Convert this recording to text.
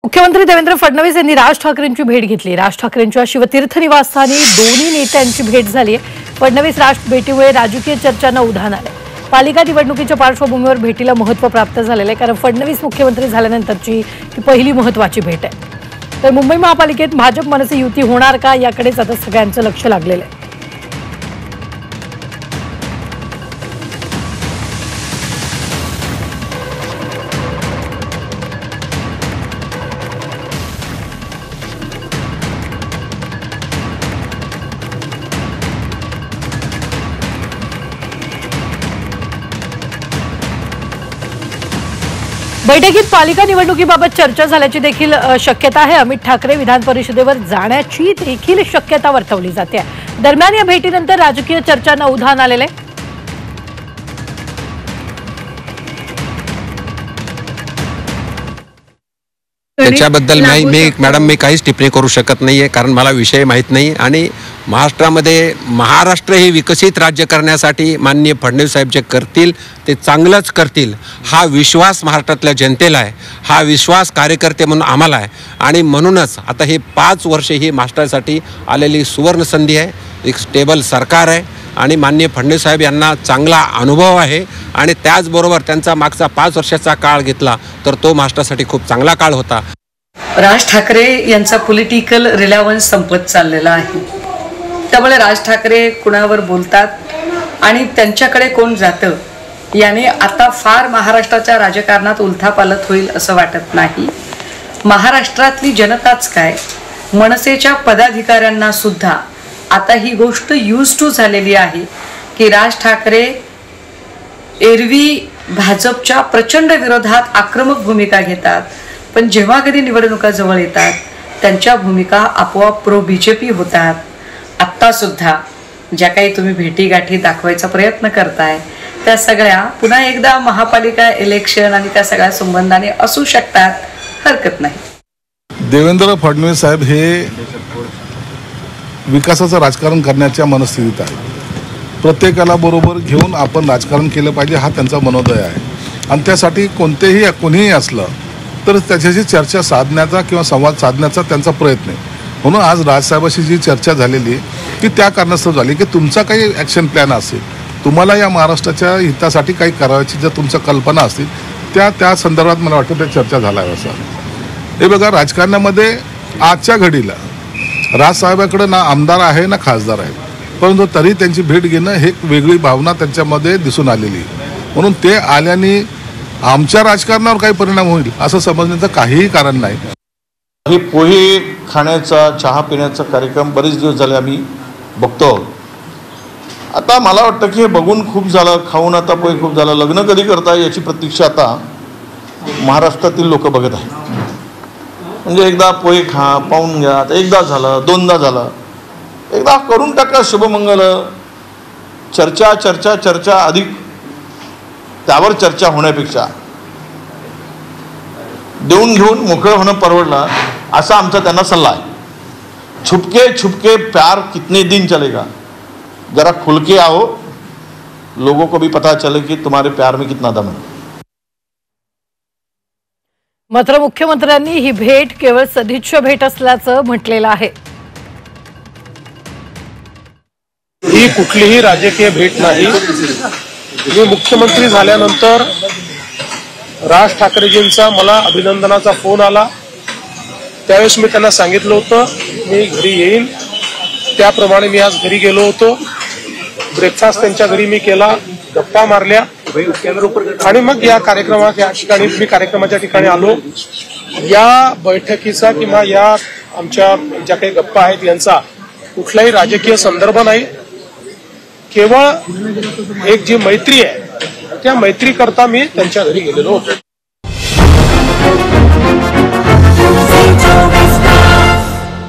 मुख्यमंत्री देवेंद्र फडणवीस यांनी राज ठाकरेंची भेट घेतली। राज ठाकरेंच्या शिवतीर्थ निवासस्थानी दोन्ही नेत्यांची भेट झाली आहे। फडणवीस राज भेटीमुळे राजकीय चर्चांना उधाण आले। पालिका निवडणुकीच्या पार्श्वभूमीवर भेटीला महत्त्व प्राप्त झालेले आहे, कारण फडणवीस मुख्यमंत्री झाल्यानंतरची ही पहिली महत्त्वाची भेट आहे। तर मुंबई महापालिकेत भाजप मनसे युती होणार का याकडेच आता सगळ्यांचं लक्ष लागलेलं आहे। बैठकीत पालिका निवडणुकीबाबत चर्चा झाल्याची देखील शक्यता आहे। अमित ठाकरे विधान परिषदेवर जाण्याची देखील शक्यता वर्तवली जाते। दरम्यान या भेटीनंतर राजकीय चर्चांना उधाण आलेले। त्याच्याबद्दल मी काहीच टिप्पणी करू शकत नाहीये, कारण मला विषय माहित नाही। आणि महाराष्ट्रामध्ये महाराष्ट्र हे विकसित राज्य करण्यासाठी माननीय फडणवीस साहेब जे करतील ते चांगलंच करतील, हा विश्वास महाराष्ट्रातल्या जनतेला आहे, हा विश्वास कार्यकर्ते म्हणून आम्हाला आहे। आणि म्हणूनच आता हे 5 वर्ष ही महाराष्ट्रासाठी आलेली सुवर्ण संधी आहे। एक स्टेबल सरकार आहे आणि माननीय फडणवीस साहेब यांना चांगला अनुभव आहे। आणि त्याचबरोबर त्यांचा मागचा 5 वर्षाचा काळ घेतला तर तो महाराष्ट्रासाठी खूप चांगला काळ होता। राज ठाकरे यांचा पॉलिटिकल रिलेव्हन्स संपत चाललेला आहे, त्यामुळे राज ठाकरे कुणावर बोलतात आणि त्यांच्याकडे कोण जातं याने आता फार महाराष्ट्राच्या राजकारणात उलथापालथ होईल असं वाटत नाही। महाराष्ट्रातली जनताच काय, मनसेच्या पदाधिकाऱ्यांना सुद्धा आता ही गोष्ट यूज टू झालेली आहे की राज ठाकरे एरवी भाजपच्या प्रचंड विरोधात आक्रमक भूमिका घेतात, पण जेव्हा कधी निवडणुका जवळ येतात त्यांच्या भूमिका आपोआप प्रो बीजेपी होतात। आत्ता सुद्धा ज्या काही तुम्ही भेटीगाठी दाखवायचा प्रयत्न करताय त्या सगळ्या पुन्हा एकदा महापालिका इलेक्शन आणि त्या सगळ्या संबंधाने असू शकतात, हरकत नाही। देवेंद्र फडणवीस साहेब हे विकासाचं राजकारण करण्याच्या मनस्थितीत आहे। प्रत्येकाला बरोबर घेऊन आपण राजकारण केलं पाहिजे हा त्यांचा मनोदय आहे। आणि त्यासाठी कोणीही असलं तर त्याच्याशी चर्चा साधण्याचा किंवा संवाद साधण्याचा त्यांचा प्रयत्न आहे। म्हणून आज राजसाहेबांशी जी चर्चा झालेली आहे ती त्या कारणास्तव झाली की तुमचा काही ॲक्शन प्लॅन असेल, तुम्हाला या महाराष्ट्राच्या हितासाठी काही करायची जर तुमच्या कल्पना असतील त्या संदर्भात मला वाटतं त्या चर्चा झाल्या असं। हे बघा, राजकारणामध्ये आजच्या घडीला राजसाहेबांकडे ना आमदार आहे ना खासदार आहे, परंतु तरी त्यांची भेट घेणं हे एक वेगळी भावना त्यांच्यामध्ये दिसून आलेली आहे। म्हणून ते आल्याने आमच्या राजकारणावर काही परिणाम होईल असं समजण्याचं काहीही कारण नाही। हे पोहे खाण्याचा चहा पिण्याचा कार्यक्रम बरेच दिवस झाले आम्ही बघतो। आता मला वाटतं की हे बघून खूप झालं, खाऊन आता पोहे खूप झालं, लग्न कधी करता याची प्रतीक्षा आता महाराष्ट्रातील लोक बघत आहेत। म्हणजे एकदा पोहे खा, पाहून घ्या, आता एकदा झालं, दोनदा झालं, एकदा करून टाका शुभमंगल। चर्चा चर्चा चर्चा अधिक त्यावर चर्चा होण्यापेक्षा देऊन घेऊन मोकळं होणं परवडलं असा आमचा त्यांना सल्ला आहे। छुपके छुपके प्यार कितने दिन चलेगा, जरा खुल के आओ, लोगों को भी पता चले कि तुम्हारे प्यार में कितना दम है। मात्र मुख्यमंत्र्यांनी ही भेट केवळ सदिच्छा भेट असल्याचं म्हटलेलं आहे। ही कुठलीही राजकीय भेट नाही। मी मुख्यमंत्री झाल्यानंतर राज ठाकरेजींचा मला अभिनंदनाचा फोन आला, त्यावेळेस मी त्यांना सांगितलं होतं मी घरी येईन। त्याप्रमाणे मी आज घरी गेलो होतो। ब्रेकफास्ट त्यांच्या घरी मी केला, गप्पा मारल्या आणि मग या ठिकाणी मी कार्यक्रमाच्या ठिकाणी आलो। या बैठकीचा किंवा या आमच्या ज्या काही गप्पा आहेत यांचा कुठलाही राजकीय संदर्भ नाही। केवळ एक जी मैत्री आहे त्या मैत्री करता मी त्यांच्या घरी गेलेलो होतो।